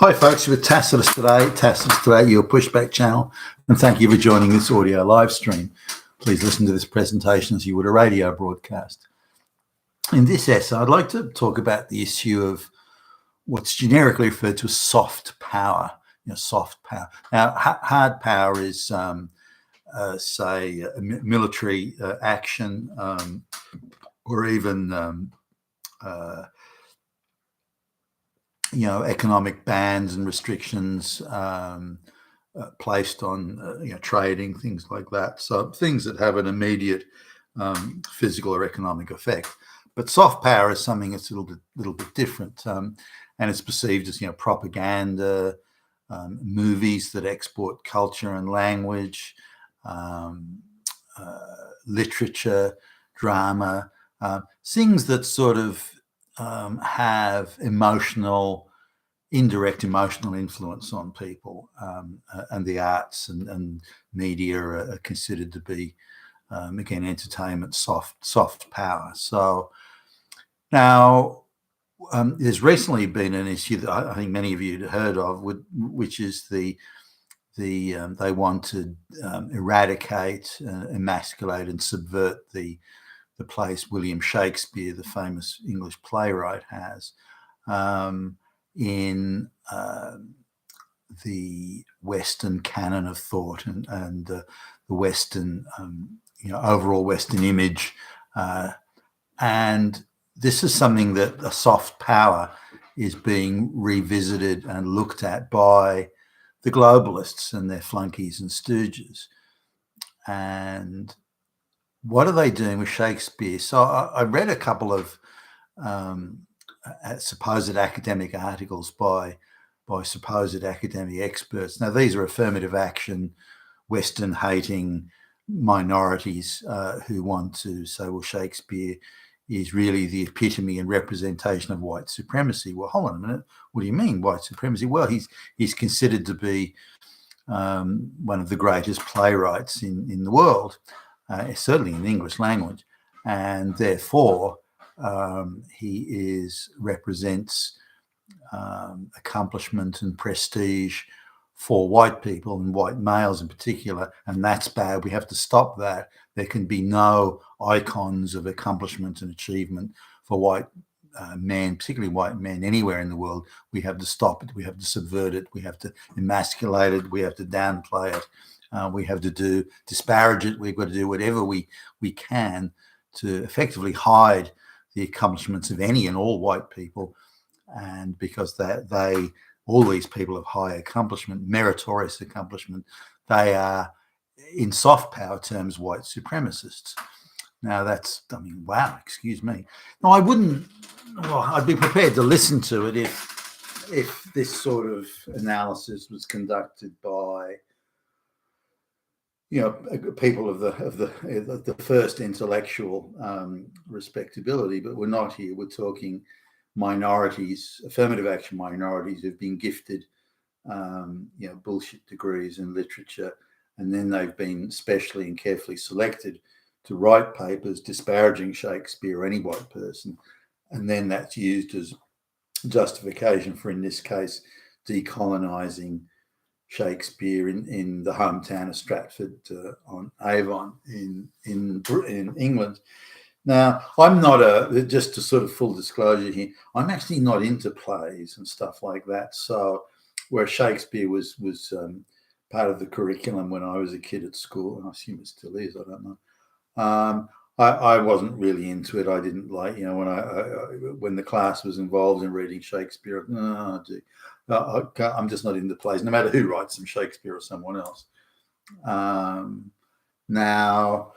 Hi folks, with Tacitus today, your pushback channel, and thank you for joining this audio live stream. Please listen to this presentation as you would a radio broadcast. In this essay, I'd like to talk about the issue of what's generically referred to as soft power. Soft power. Now, hard power is, say, military action, or even economic bans and restrictions placed on trading, things like that. So things that have an immediate physical or economic effect. But soft power is something that's a little bit different, and it's perceived as propaganda, movies that export culture and language, literature, drama, things that sort of have indirect emotional influence on people, and the arts and media are considered to be, again, entertainment, soft power. So now there's recently been an issue that I think many of you have heard of, which is they want to eradicate, emasculate, and subvert the place William Shakespeare, the famous English playwright, has in the Western canon of thought and the Western, overall Western image. And this is something that a soft power is being revisited and looked at by the globalists and their flunkies and stooges. And what are they doing with Shakespeare? So I read a couple of supposed academic articles by supposed academic experts. Now, these are affirmative action, Western hating minorities who want to say, well, Shakespeare is really the epitome and representation of white supremacy. Well, hold on a minute. What do you mean white supremacy? Well, he's considered to be one of the greatest playwrights in the world. Certainly in the English language, and therefore he represents accomplishment and prestige for white people and white males in particular, and that's bad. We have to stop that. There can be no icons of accomplishment and achievement for white men, particularly white men, anywhere in the world. We have to stop it. We have to subvert it. We have to emasculate it. We have to downplay it. We have to disparage it. We've got to do whatever we can to effectively hide the accomplishments of any and all white people. And because all these people of high accomplishment, meritorious accomplishment, they are, in soft power terms, white supremacists. Now wow, excuse me. No, I'd be prepared to listen to it if this sort of analysis was conducted by people of the first intellectual respectability, but we're not here. We're talking minorities, affirmative action minorities who've been gifted, bullshit degrees in literature, and then they've been specially and carefully selected to write papers disparaging Shakespeare or any white person, and then that's used as justification for, in this case, decolonizing Shakespeare in the hometown of Stratford on Avon in England. Now, I'm not just to sort of full disclosure here, I'm actually not into plays and stuff like that. So where Shakespeare was part of the curriculum when I was a kid at school, and I assume it still is, I don't know. I wasn't really into it. I didn't like, when the class was involved in reading Shakespeare, I'm just not into plays, no matter who writes them, Shakespeare or someone else. Now,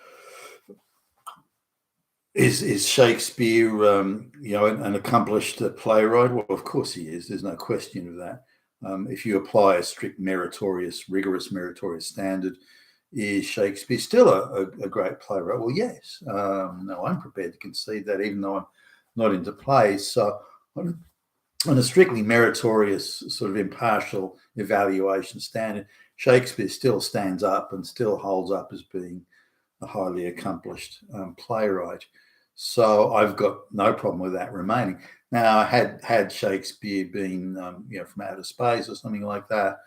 is Shakespeare, an accomplished playwright? Well, of course he is. There's no question of that. If you apply a strict rigorous meritorious standard, is Shakespeare still a great playwright? Well, yes. No, I'm prepared to concede that, even though I'm not into plays. So on a strictly meritorious, sort of impartial evaluation standard, Shakespeare still stands up and still holds up as being a highly accomplished playwright. So I've got no problem with that remaining. Now, had Shakespeare been, from outer space or something like that,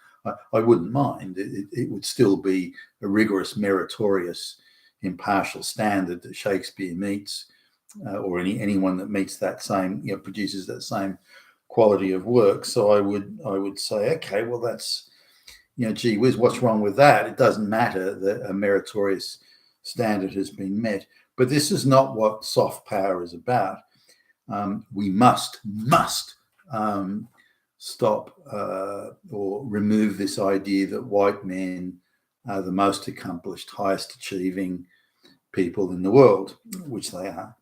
I wouldn't mind. It would still be a rigorous, meritorious, impartial standard that Shakespeare meets, or anyone that meets that same, produces that same quality of work. So I would say, okay, well, that's, gee whiz, what's wrong with that? It doesn't matter that a meritorious standard has been met. But this is not what soft power is about. We must stop or remove this idea that white men are the most accomplished, highest achieving people in the world, which they are.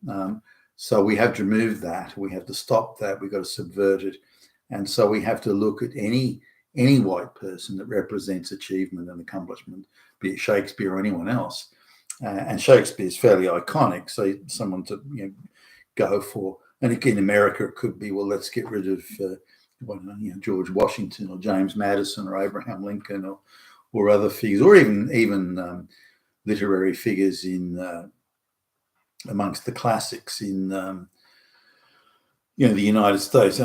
So we have to remove that. We have to stop that. We've got to subvert it. And so we have to look at any white person that represents achievement and accomplishment, be it Shakespeare or anyone else. And Shakespeare is fairly iconic, so someone to go for. And again, in America, it could be, well, let's get rid of George Washington or James Madison or Abraham Lincoln or other figures, or even literary figures in amongst the classics in the United States.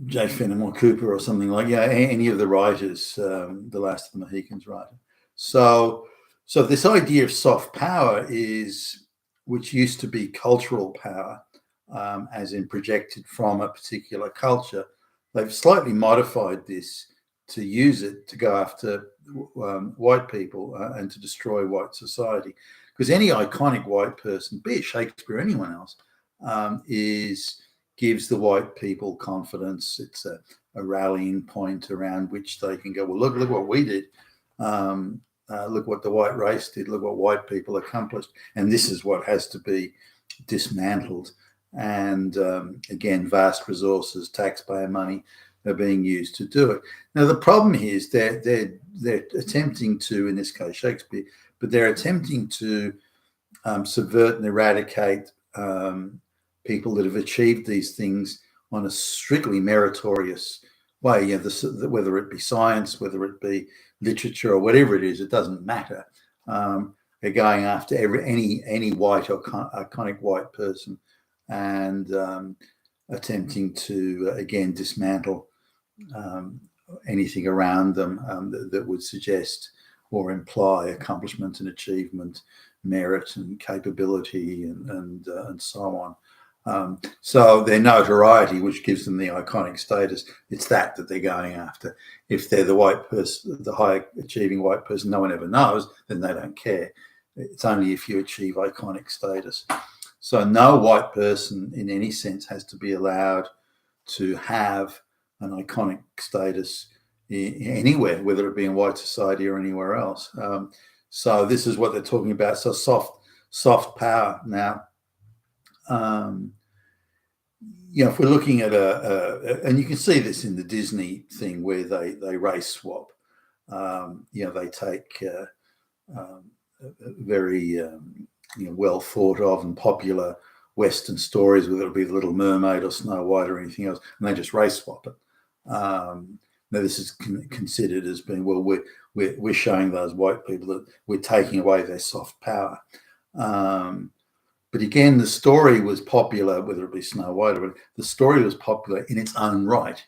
J. Fenimore Cooper or something like any of the writers, the Last of the Mohicans writer. So this idea of soft power which used to be cultural power, as in projected from a particular culture. They've slightly modified this to use it to go after white people and to destroy white society. Because any iconic white person, be it Shakespeare or anyone else, gives the white people confidence. It's a rallying point around which they can go, well, look what we did. Look what the white race did. Look what white people accomplished. And this is what has to be dismantled. And again, vast resources, taxpayer money are being used to do it. Now, the problem here is they're attempting to, in this case, Shakespeare, but they're attempting to subvert and eradicate people that have achieved these things on a strictly meritorious way. Whether it be science, whether it be literature or whatever it is, it doesn't matter. They're going after any white or iconic white person and attempting to again dismantle anything around them that would suggest or imply accomplishment and achievement, merit and capability and so on. So their notoriety, which gives them the iconic status, it's that they're going after. If they're the white person, the high achieving white person no one ever knows, then they don't care. It's only if you achieve iconic status. So no white person in any sense has to be allowed to have an iconic status anywhere, whether it be in white society or anywhere else. So this is what they're talking about. So soft power. Now, if we're looking at and you can see this in the Disney thing where they race swap. They take very well thought of and popular Western stories, whether it be The Little Mermaid or Snow White or anything else, and they just race swap it. Now this is considered as being, well, we're showing those white people that we're taking away their soft power. But again, the story was popular, whether it be Snow White or whatever, the story was popular in its own right.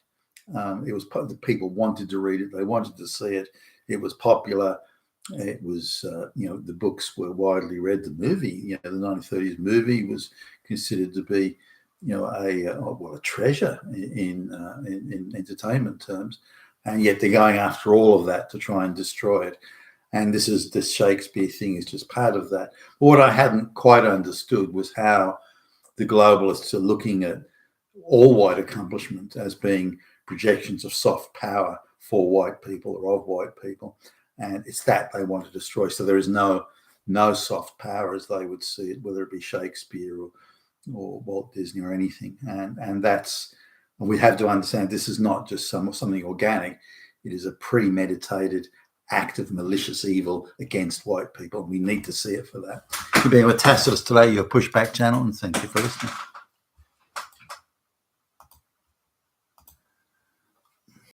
It was the people wanted to read it, they wanted to see it. It was popular. It was, the books were widely read. The movie, the 1930s movie was considered to be, a treasure in entertainment terms, and yet they're going after all of that to try and destroy it. And this Shakespeare thing is just part of that. But what I hadn't quite understood was how the globalists are looking at all white accomplishment as being projections of soft power for white people or of white people. And it's that they want to destroy. So there is no soft power as they would see it, whether it be Shakespeare or Walt Disney or anything. And we have to understand this is not just something organic. It is a premeditated act of malicious evil against white people. We need to see it for that. You've been with Tacitus today, your Pushback channel, and thank you for listening.